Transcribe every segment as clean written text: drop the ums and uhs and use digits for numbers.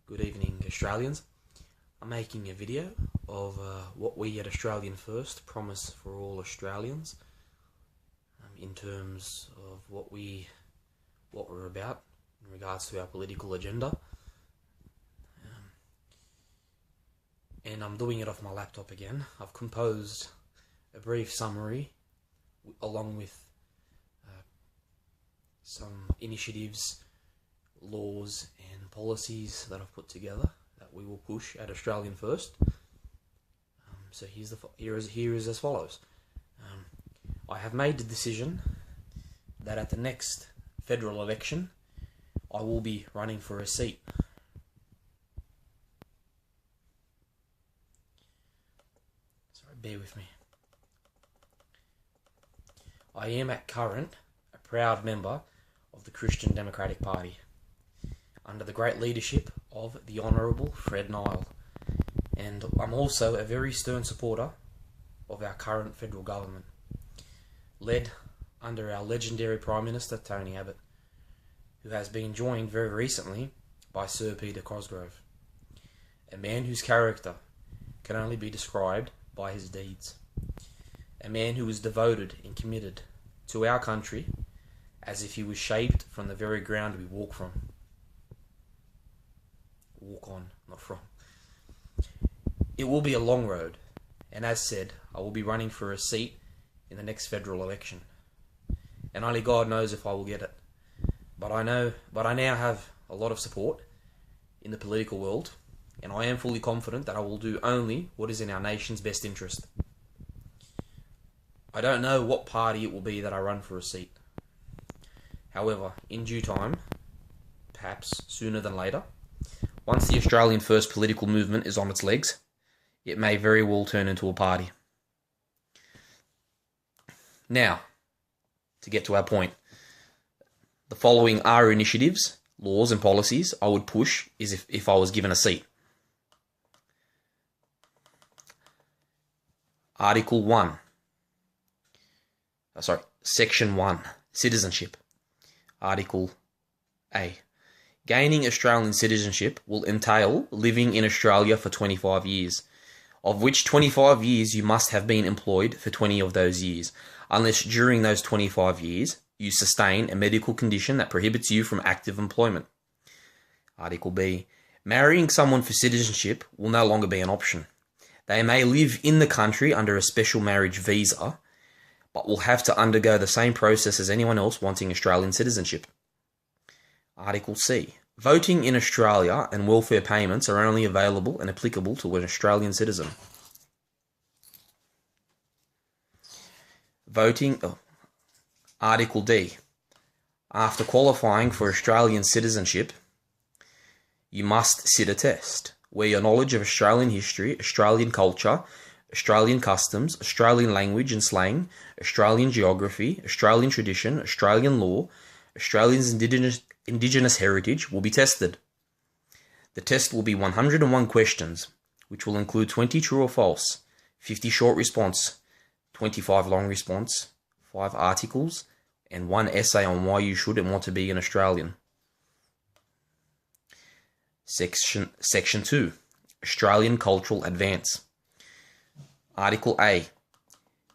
Good evening, Australians. I'm making a video of what we at Australian First promise for all Australians in terms of what we're about in regards to our political agenda. And I'm doing it off my laptop again. I've composed a brief summary along with some initiatives, laws and policies that I've put together that we will push at Australian First. So here is as follows. I have made the decision that at the next federal election I will be running for a seat. Sorry, bear with me. I am at current a proud member of the Christian Democratic Party, under the great leadership of the Honourable Fred Nile, and I'm also a very stern supporter of our current federal government, led under our legendary Prime Minister Tony Abbott, who has been joined very recently by Sir Peter Cosgrove, a man whose character can only be described by his deeds, a man who is devoted and committed to our country as if he was shaped from the very ground we walk on, not from. It will be a long road, and as said, I will be running for a seat in the next federal election, and only God knows if I will get it. But I now have a lot of support in the political world, and I am fully confident that I will do only what is in our nation's best interest. I don't know what party it will be that I run for a seat. However, in due time, perhaps sooner than later, once the Australian First political movement is on its legs, it may very well turn into a party. Now, to get to our point, the following are initiatives, laws and policies I would push if I was given a seat. Section 1, Citizenship. Article A. Gaining Australian citizenship will entail living in Australia for 25 years, of which 25 years you must have been employed for 20 of those years, unless during those 25 years you sustain a medical condition that prohibits you from active employment. Article B. Marrying someone for citizenship will no longer be an option. They may live in the country under a special marriage visa, but will have to undergo the same process as anyone else wanting Australian citizenship. Article C. Voting in Australia and welfare payments are only available and applicable to an Australian citizen. Article D. After qualifying for Australian citizenship, you must sit a test, where your knowledge of Australian history, Australian culture, Australian customs, Australian language and slang, Australian geography, Australian tradition, Australian law, Australians' Indigenous heritage will be tested. The test will be 101 questions, which will include 20 true or false, 50 short response, 25 long response, 5 articles, and 1 essay on why you should and want to be an Australian. Section 2, Australian Cultural Advance. Article A.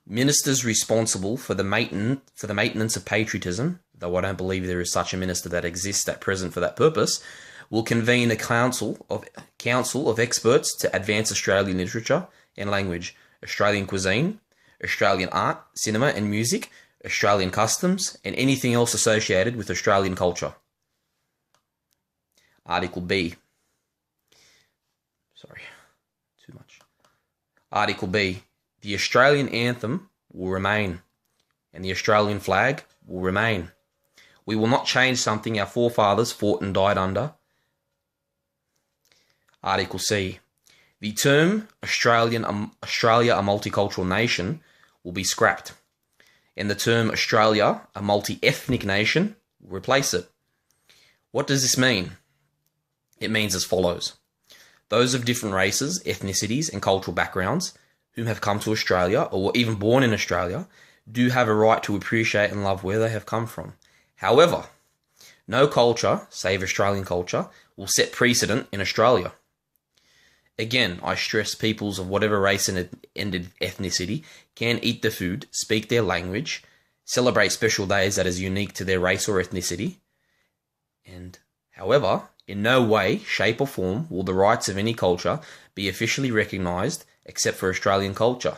Ministers responsible for the maintenance of patriotism, though I don't believe there is such a minister that exists at present for that purpose, will convene a council of experts to advance Australian literature and language, Australian cuisine, Australian art, cinema and music, Australian customs, and anything else associated with Australian culture. Article B. Article B. The Australian anthem will remain, and the Australian flag will remain. We will not change something our forefathers fought and died under. Article C. The term Australia, a multicultural nation, will be scrapped, and the term Australia, a multi-ethnic nation, will replace it. What does this mean? It means as follows. Those of different races, ethnicities and cultural backgrounds whom have come to Australia or were even born in Australia do have a right to appreciate and love where they have come from. However, No culture, save Australian culture, will set precedent in Australia. Again, I stress peoples of whatever race and ethnicity can eat the food, speak their language, celebrate special days that is unique to their race or ethnicity, and, however, in no way, shape or form will the rights of any culture be officially recognised except for Australian culture.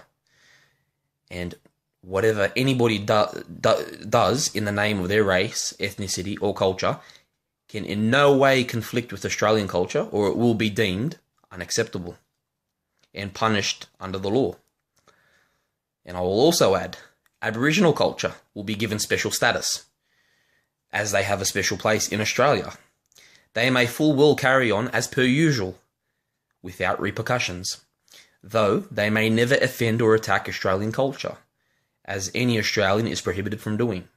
And whatever anybody does in the name of their race, ethnicity or culture can in no way conflict with Australian culture, or it will be deemed unacceptable and punished under the law. And I will also add, Aboriginal culture will be given special status, as they have a special place in Australia. They may full well carry on as per usual, without repercussions, though they may never offend or attack Australian culture, as any Australian is prohibited from doing.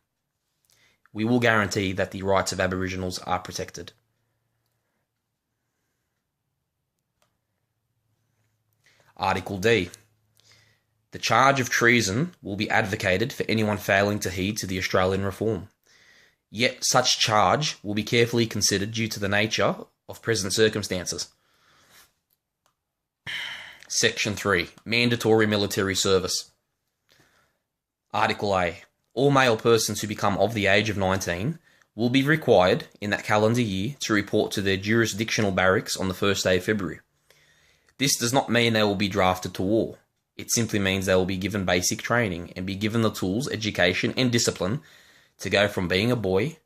We will guarantee that the rights of Aboriginals are protected. Article D. The charge of treason will be advocated for anyone failing to heed to the Australian reform. Yet such charge will be carefully considered due to the nature of present circumstances. Section 3. Mandatory military service. Article A. All male persons who become of the age of 19 will be required in that calendar year to report to their jurisdictional barracks on the first day of February. This does not mean they will be drafted to war. It simply means they will be given basic training and be given the tools, education and discipline to go from being a boy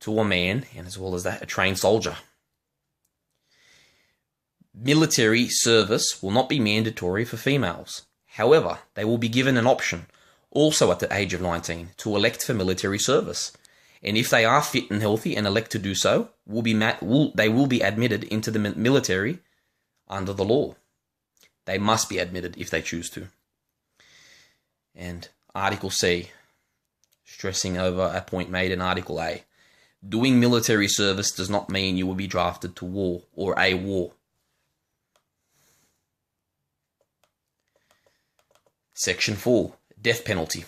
to a man, and as well as that, a trained soldier. Military service will not be mandatory for females. However, they will be given an option, also at the age of 19, to elect for military service. And if they are fit and healthy and elect to do so, they will be admitted into the military under the law. They must be admitted if they choose to. And Article C, stressing over a point made in Article A. Doing military service does not mean you will be drafted to war or a war. Section 4. Death penalty.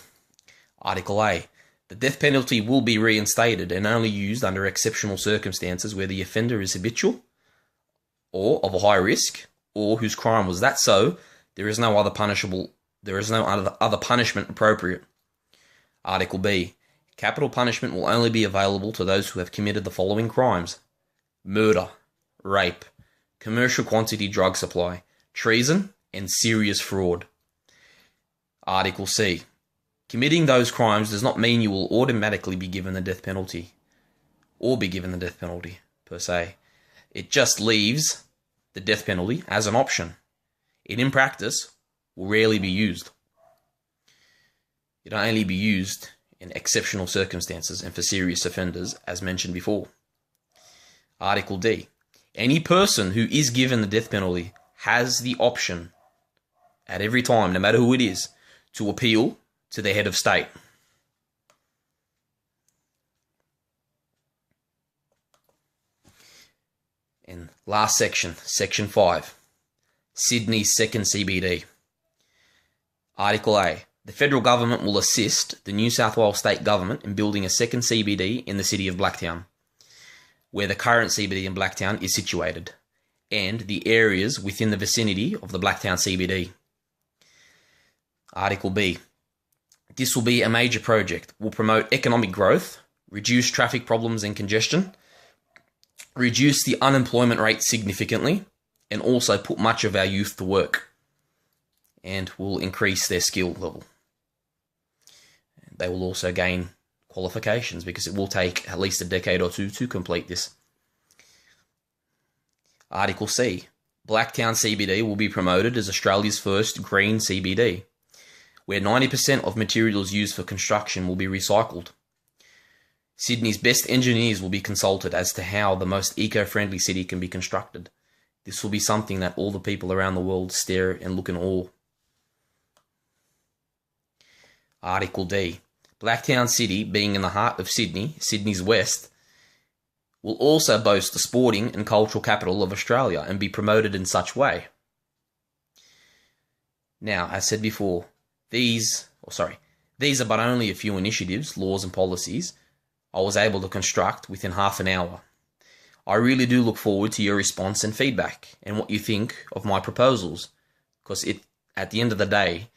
Article A. The death penalty will be reinstated and only used under exceptional circumstances where the offender is habitual or of a high risk, or whose crime was that so, there is no other punishment appropriate. Article B. Capital punishment will only be available to those who have committed the following crimes: murder, rape, commercial quantity drug supply, treason, and serious fraud. Article C. Committing those crimes does not mean you will automatically be given the death penalty, or be given the death penalty, per se. It just leaves the death penalty as an option. It, in practice, will rarely be used. It'll only be used in exceptional circumstances and for serious offenders, as mentioned before. Article D. Any person who is given the death penalty has the option, at every time, no matter who it is, to appeal to the head of state. And last section, Section 5, Sydney's second CBD. Article A. The federal government will assist the New South Wales state government in building a second CBD in the city of Blacktown, where the current CBD in Blacktown is situated, and the areas within the vicinity of the Blacktown CBD. Article B. This will be a major project, will promote economic growth, reduce traffic problems and congestion, reduce the unemployment rate significantly, and also put much of our youth to work, and will increase their skill level. They will also gain qualifications because it will take at least a decade or two to complete this. Article C. Blacktown CBD will be promoted as Australia's first green CBD, where 90% of materials used for construction will be recycled. Sydney's best engineers will be consulted as to how the most eco-friendly city can be constructed. This will be something that all the people around the world stare and look in awe. Article D. Blacktown City, being in the heart of Sydney, Sydney's west, will also boast the sporting and cultural capital of Australia and be promoted in such way. Now, as said before, these are but only a few initiatives, laws and policies I was able to construct within half an hour. I really do look forward to your response and feedback and what you think of my proposals, because at the end of the day,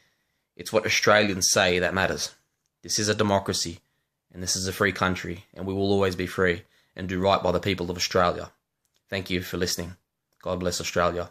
it's what Australians say that matters. This is a democracy, and this is a free country, and we will always be free and do right by the people of Australia. Thank you for listening. God bless Australia.